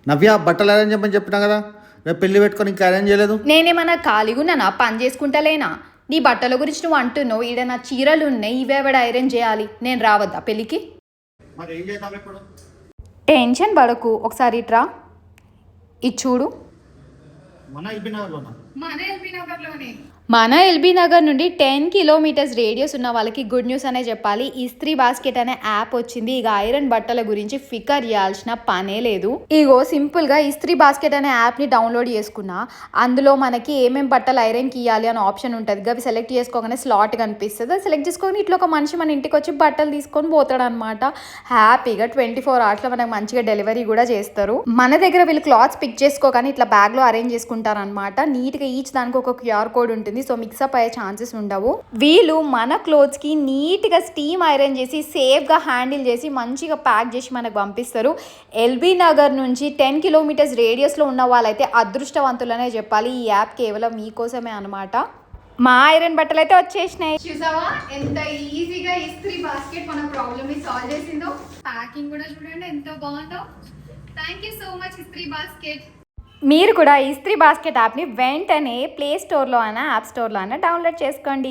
నవ్య బట్టలు అరేంజ్ చెప్పని చెప్పినా కదా, రేపు పెళ్లి పెట్టుకొని ఇంకా అరేంజ్ చేయలేదు. నేనేమన్నా ఖాళీగా ఉన్నానా? పని చేసుకుంటలేనా? నీ బట్టల గురించి నువ్వు అంటున్నావు, ఈడ నా చీరలు ఉన్నాయి, ఇవేవాడు ఐరన్ చేయాలి, నేను రావద్దా పెళ్ళికి? మరి ఏం చేద్దాం ఇప్పుడు? టెన్షన్ పడకు, ఒకసారి ఇట్రా, ఇది చూడు. మన ఎల్బీ నగర్లోనా? మన ఎల్బీ నగర్ నుండి 10 కిలోమీటర్స్ రేడియస్ ఉన్న వాళ్ళకి గుడ్ న్యూస్ అనే చెప్పాలి. ఇస్త్రీ బాస్కెట్ అనే యాప్ వచ్చింది. ఇక ఐరన్ బట్టల గురించి ఫికర్ చేయాల్సిన పనే లేదు. ఇగో సింపుల్ గా ఇస్త్రీ బాస్కెట్ అనే యాప్ ని డౌన్లోడ్ చేసుకున్నా. అందులో మనకి ఏమేం బట్టలు ఐరన్ కి ఇవ్వాలి అనే ఆప్షన్ ఉంటుంది. అవి సెలెక్ట్ చేసుకోగానే స్లాట్ కనిపిస్తుంది. అది సెలెక్ట్ చేసుకొని ఇట్లా ఒక మనిషి మన ఇంటికి వచ్చి బట్టలు తీసుకొని పోతాడు అనమాట. హ్యాపీగా 24 hours లో మనకు మంచిగా డెలివరీ కూడా చేస్తారు. మన దగ్గర వీళ్ళు క్లాత్స్ పిక్ చేసుకోగానే ఇట్లా బ్యాగ్ లో అరేంజ్ చేసుకుంటారు అనమాట. నీట్ గా ఈచ్ దానికి ఒక QR కోడ్ ఉంటుంది. సో మిక్సప్ అయ్యే ఛాన్సెస్ ఉండవు. వీళ్ళు మన క్లోత్స్ కి నీట్ గా స్టీమ్ ఐరన్ చేసి సేఫ్ గా హ్యాండిల్ చేసి మంచిగా ప్యాక్ చేసి మనకు పంపిస్తారు. ఎల్బీ నగర్ నుంచి 10 కిలోమీటర్స్ రేడియస్ లో ఉన్న వాళ్ళైతే అదృష్టవంతులనే చెప్పాలి. ఈ యాప్ కేవలం మీకోసమే అనమాట. మా ఐరన్ బట్టలు అయితే వచ్చేసినాయి. చూసావా ఎంత ఈజీగా ఇస్త్రీ బాస్కెట్ మన ప్రాబ్లమ్ ని సాల్వ్ చేసిందో. ప్యాకింగ్ కూడా చూడండి ఎంత బాగుందో. థ్యాంక్ యూ సో మచ్ ఇస్త్రీ బాస్కెట్. మీరు కూడా ఇస్త్రీ బాస్కెట్ యాప్ని వెంటనే ప్లే స్టోర్లో అయినా యాప్ స్టోర్లో అయినా డౌన్లోడ్ చేసుకోండి.